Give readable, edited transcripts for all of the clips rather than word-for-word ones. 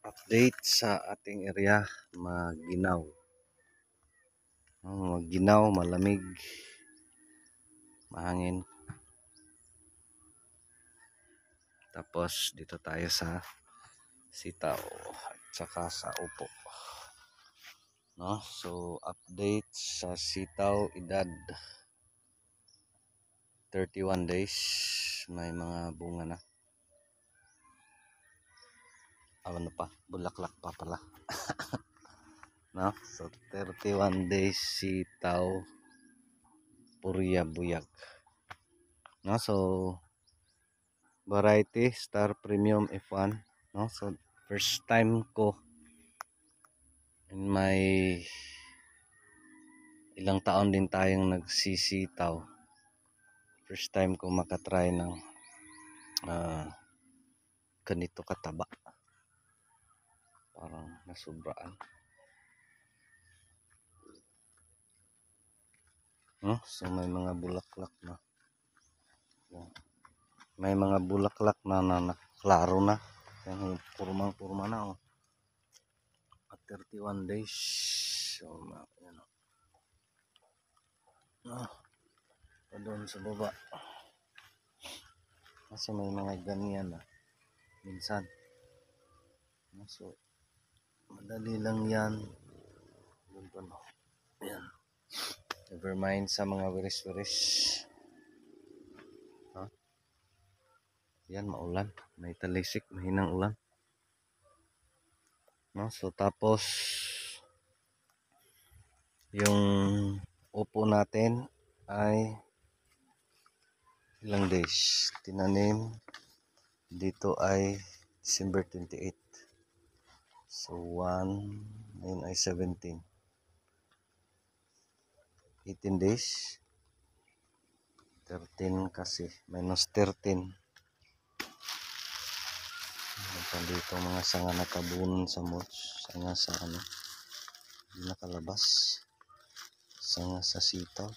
Update sa ating area, maginaw. Maginaw, malamig, mahangin. Tapos dito tayo sa sitaw at saka sa upo. No? So update sa sitaw, edad 31 days, may mga bunga na. Ano pa, bulaklak pa pala. No? So 31 days sitaw Purya Buyag. No? So variety Star Premium F1. No? So first time ko in my ilang taon din tayong nagsisitaw. First time ko makatry ng ganito kataba. Parang nasubraan. No? So may mga bulaklak na. May mga bulaklak na klaro na. Yan, purmang-purma na. Oh. At 31 days. So, yan. Doon sa baba. Kasi may mga ganyan na. Minsan. So, madali lang yan. Yan. Never mind sa mga wiris-wiris. Yan, maulan. May talisik, mahinang ulan. No? So, tapos, yung upo natin ay ilang days. Tinanim dito ay December 28. So, 1, ngayon ay 17. 18 days. 13 kasi. Minus 13. Dito mga sanga nakabunon sa mulch, sanga sa hindi nakalabas, sanga sa sitaw,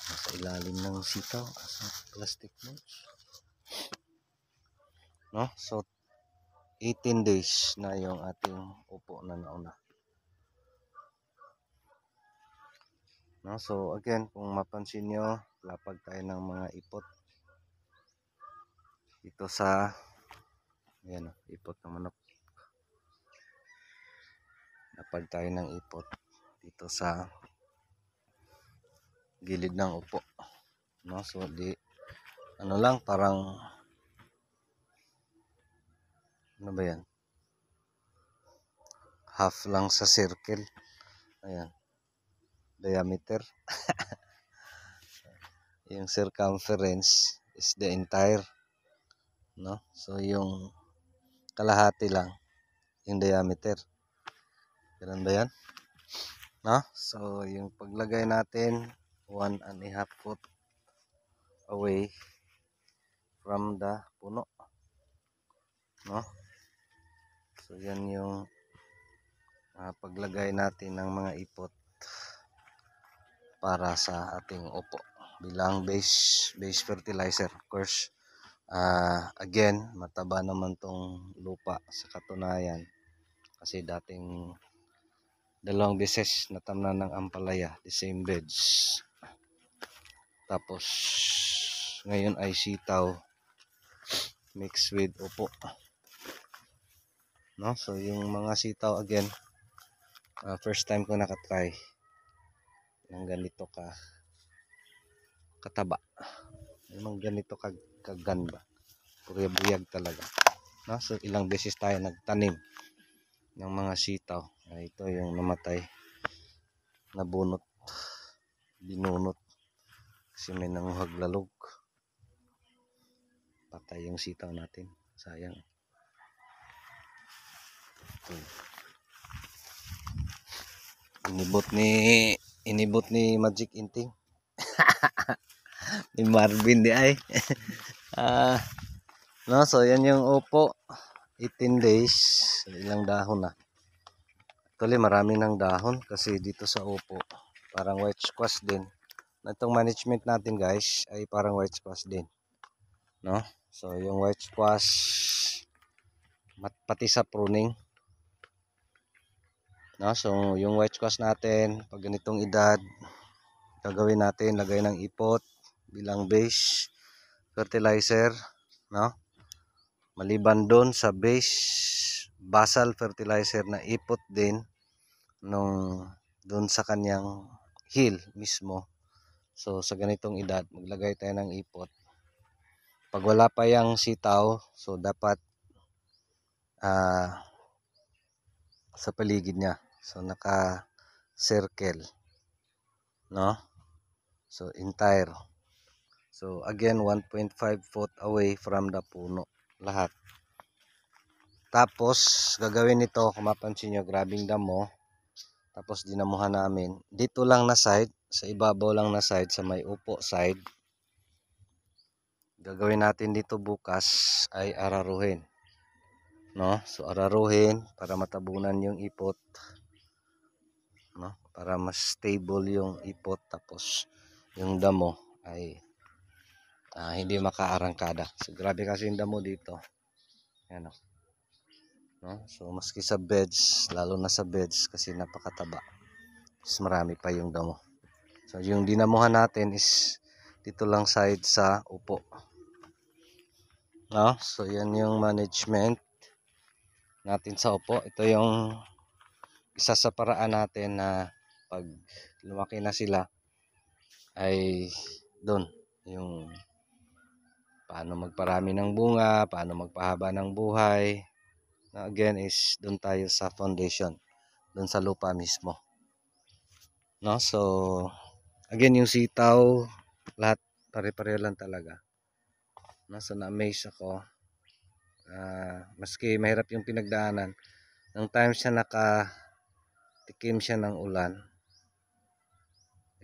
nasa ilalim ng sitaw sa plastic mulch. No? So 18 days na yung ating upo na nauna. No? So again, kung mapansin nyo, lapag tayo ng mga ipot dito sa ayan, ipot ng manok. Lapag tayo ng ipot dito sa gilid ng upo. No? So di ano lang, parang ano ba yan, half lang sa circle. Ayan, diameter. Yung circumference is the entire, no? So yung kalahati lang yung diameter. Ganun ba yan? No? So yung paglagay natin 1.5 foot away from the puno, no? So yan yung paglagay natin ng mga ipot para sa ating upo bilang base fertilizer. Of course, again, mataba naman tong lupa sa katunayan kasi dating 2 beses natamnan ng ampalaya, the same beds. Tapos ngayon ay sitaw mixed with upo. No? So yung mga sitaw again, first time ko nakatry ng ganito kataba. Yung ganito kaganda. Purya buyag talaga. No? So ilang beses tayo nagtanim ng mga sitaw. Ito yung namatay, nabunot, binunot kasi may nanguhag lalog. Patay yung sitaw natin. Sayang. Inibot ni Magic Inting. Ni Marvin di ay. No, so yan yung upo. 18 days. Ilang dahon na. Actually marami ng dahon kasi dito sa upo parang white squash din. Itong management natin guys ay parang white squash din. no? So yung white squash pati sa pruning, no? So yung white squash natin pag ganitong edad, gagawin natin lagay ng ipot bilang base fertilizer, no? Maliban doon sa base basal fertilizer na ipot din nung doon sa kanyang hill mismo. So sa ganitong edad maglagay tayo ng ipot. Pag wala pa yung sitaw, so dapat sa paligid niya, so naka circle, no? So entire, so again 1.5 foot away from the puno lahat. Tapos gagawin nito, kung mapansin nyo, grabing damo. Tapos dinamuhan namin dito lang na side, sa ibabaw lang na side, sa may upo side. Gagawin natin dito bukas ay araruhin, no? So araruhin para matabunan yung ipot, no? Para mas stable yung ipot, tapos yung damo ay hindi makaarangkada. So grabe kasi yung damo dito. Yan, no? So maski sa beds, lalo na sa beds kasi napakataba, mas marami pa yung damo. So yung dinamuhan natin is dito lang side sa upo, no? So yan yung management natin sa upo. Ito yung isa sa paraan natin na pag lumaki na sila ay doon yung paano magparami ng bunga, paano magpahaba ng buhay. Now again is doon tayo sa foundation, doon sa lupa mismo, no? So again yung sitaw lahat pare-pareho lang talaga, no? So na-amaze ako, maski mahirap yung pinagdaanan, ng times siya nakatikim siya ng ulan,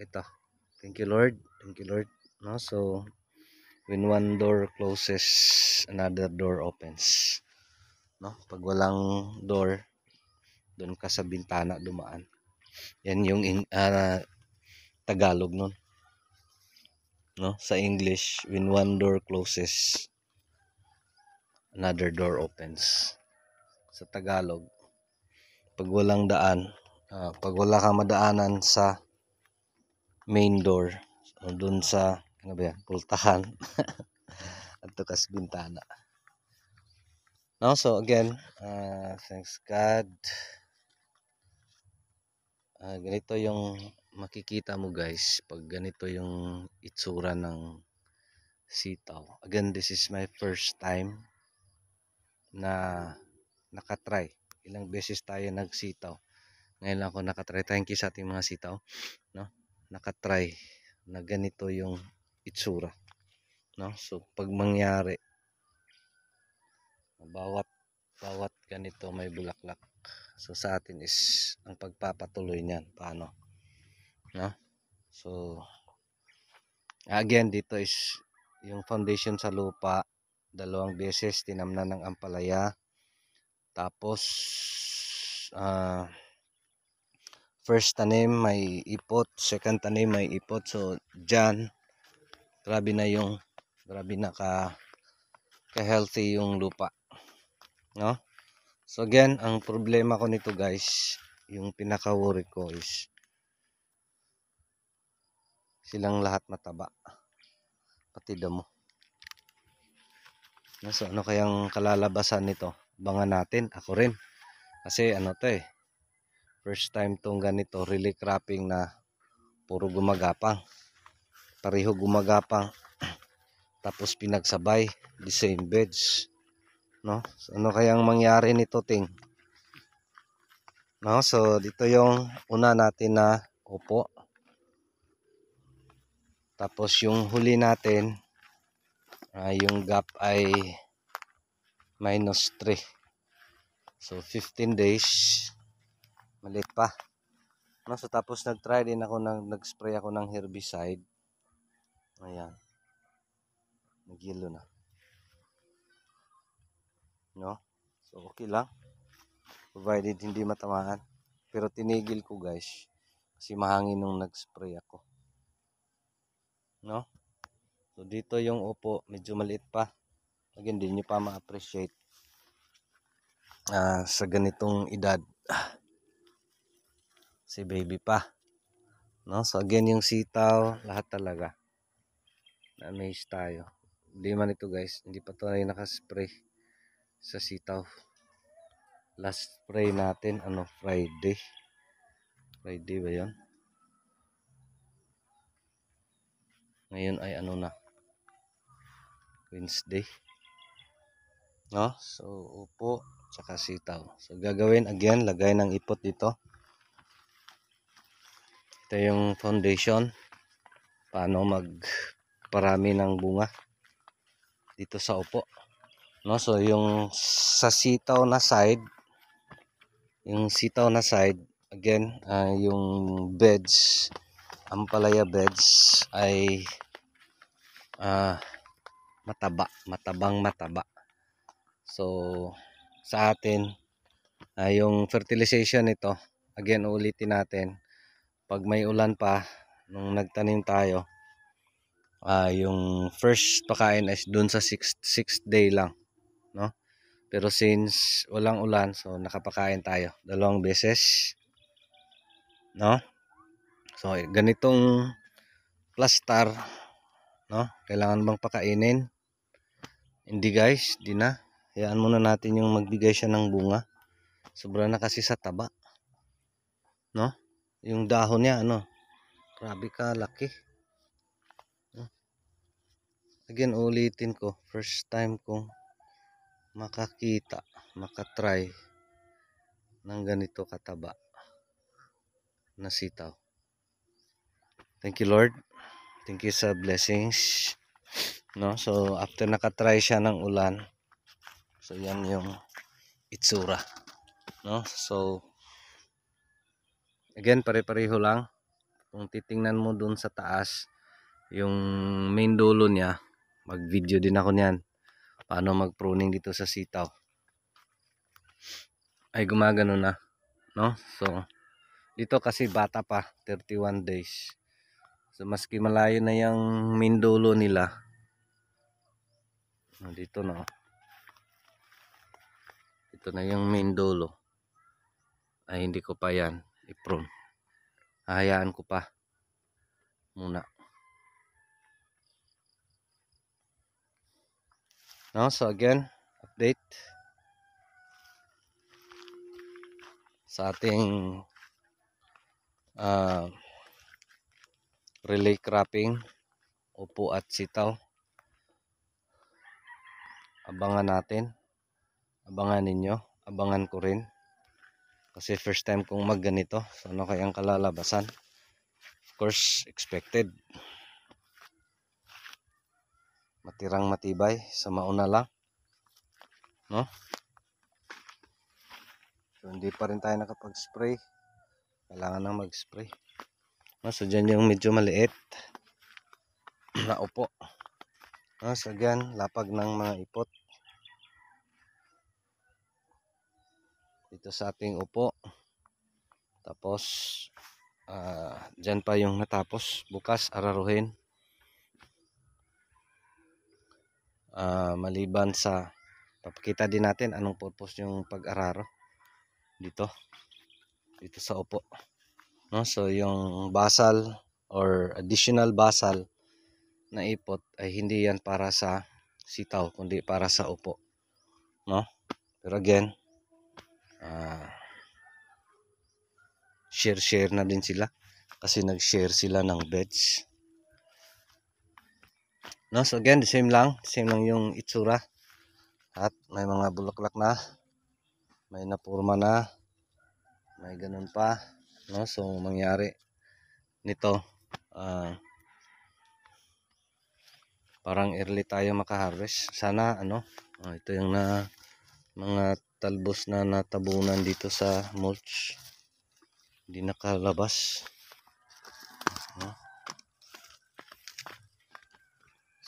ito, thank you Lord, no? So when one door closes, another door opens, no? Pag walang door, doon ka sa bintana dumaan. Yan yung Tagalog nun, no? Sa English, when one door closes, another door opens. Sa Tagalog, pag walang daan, pag wala kang madaanan sa main door, o doon sa ano ba yan, pultahan at kas bintana, no? So again, thanks God, ganito yung makikita mo guys pag ganito yung itsura ng sitaw. Again, this is my first time na nakatry. Ilang beses tayo nagsitaw, ngayon lang ako nakatry. Thank you sa ating mga sitaw, no? Nakatry na ganito yung itsura, no? So pag mangyari, bawat ganito may bulaklak, so sa atin is ang pagpapatuloy niyan paano, no? So again, dito is yung foundation sa lupa, 2 beses tinamnan ng ampalaya. Tapos first tanim may ipot, second tanim may ipot. So dyan, grabe na ka healthy yung lupa, no? So again, ang problema ko nito guys, yung pinaka-worry ko is silang lahat mataba, pati damo. So ano kayang kalalabasan nito? Abangan natin, ako rin. Kasi ano to first time tong ganito, really cropping na puro gumagapang. Pareho gumagapang. Tapos pinagsabay, the same beds, no? So ano kayang mangyari nito, ting? No, so dito yung una natin na upo. Tapos yung huli natin, yung gap ay -3. So 15 days, maliit pa. No, so tapos nag-try din ako nag-spray ako ng herbicide. Ayan. Nag-yellow na. No? So okay lang. Provided hindi matamaan. Pero tinigil ko guys kasi mahangin nung nag-spray ako. No? So So dito yung upo, medyo maliit pa. Again, hindi nyo pa ma-appreciate sa ganitong edad. Si baby pa. No? So again, yung sitaw, lahat talaga. Na-amaze tayo. Hindi man ito guys, hindi pa ito na nakaspray sa sitaw. Last spray natin, Friday. Friday ba yun? Ngayon ay na? Wednesday. No? So, upo, tsaka sitaw. So, gagawin again, lagay ng ipot dito. Ito yung foundation. Paano magparami ng bunga dito sa upo. No? So, yung sa sitaw na side, again, yung beds, ampalaya beds ay matabang. So, sa atin, yung fertilization nito, again, ulitin natin. Pag may ulan pa, nung nagtanim tayo, yung first pakain is dun sa 6th day lang. No? Pero since walang ulan, so nakapakain tayo 2 beses. No? So, ganitong plastar, no? Kailangan bang pakainin? Hindi guys, di na. Hayaan muna natin yung magbigay siya ng bunga. Sobra na kasi sa taba. No? Yung dahon niya, grabe ka, laki. Again, ulitin ko. First time kong makatry ng ganito kataba na sitaw. Thank you Lord. Thank you sa blessings. No? So, after nakatry siya ng ulan, so yan yung itsura. No? So, again, pare-pareho lang. Kung titingnan mo dun sa taas, yung main dulo niya, mag-video din ako niyan. Paano mag-pruning dito sa sitaw. Ay gumagano na. No? So, dito kasi bata pa, 31 days. So, maski malayo na yung main dulo nila. Dito na. Ito na yung main dulo. Ay hindi ko pa yan i-prune. Hahayaan ko pa muna. No? So again, update sa ating relay cropping, upo at sitaw. Abangan natin. Abangan ninyo. Abangan ko rin. Kasi first time kong magganito. So ano kayang kalalabasan? Of course, expected. Matirang matibay sa mauna lang. No? So hindi pa rin tayo nakapag-spray. Kailangan na mag-spray. No? So dyan yung medyo maliit na upo. No? So again, lapag ng mga ipot. Dito sa ating upo. Tapos dyan pa yung natapos. Bukas araruhin. Maliban sa papakita din natin anong purpose yung pag-araro dito sa upo. No? So yung basal or additional basal na ipot ay hindi yan para sa sitaw kundi para sa upo. No? Pero again, share na din sila kasi nag-share sila ng beds. No? So again, same lang yung itsura. At may mga bulaklak na, may napurma na, may ganun pa. No? So mangyari nito, parang early tayo makaharvest. Sana ito yung mga talbos na natabunan dito sa mulch. Hindi nakalabas.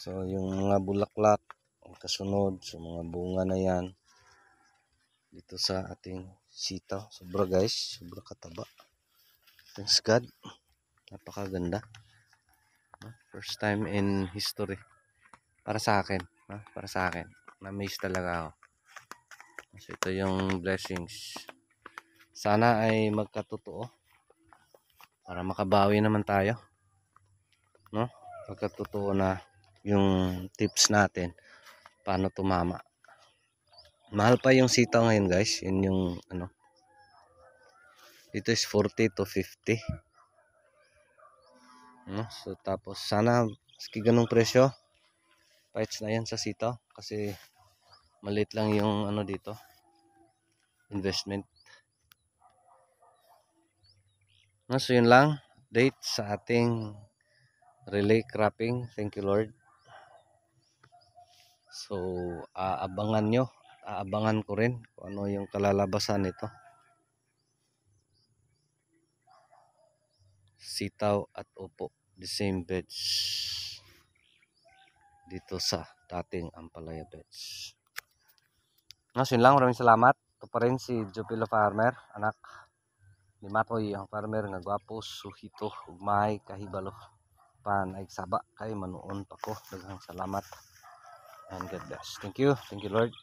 So yung mga bulaklak ang kasunod, so mga bunga na yan dito sa ating sitaw. Sobra guys, sobra kataba. Thanks God. Napakaganda. First time in history para sa akin, para sa akin. Na-miss talaga ako. So ito yung blessings. Sana ay magkatotoo para makabawi naman tayo, no? Magkatotoo na yung tips natin paano tumama. Mahal pa yung sitaw ngayon, guys. Yun yung ano. Dito is 40 to 50. No? So tapos sana maski ganung presyo, fights na yan sa sitaw kasi maliit lang yung ano dito, investment. No, so yun lang, date sa ating relay cropping. Thank you Lord. So aabangan nyo, aabangan ko rin kung ano yung kalalabasan nito. Sitaw at upo, the same beds dito sa dating Ampalaya beds. No, so yun lang, maraming salamat. Ito pa rin si Jupilo Farmer, anak ni Matoy, ang farmer nga gwapo, suhito, ugmay, kahibalo. Pan ay saba kay manuon pa ko. Daghang salamat and God bless. Thank you Lord.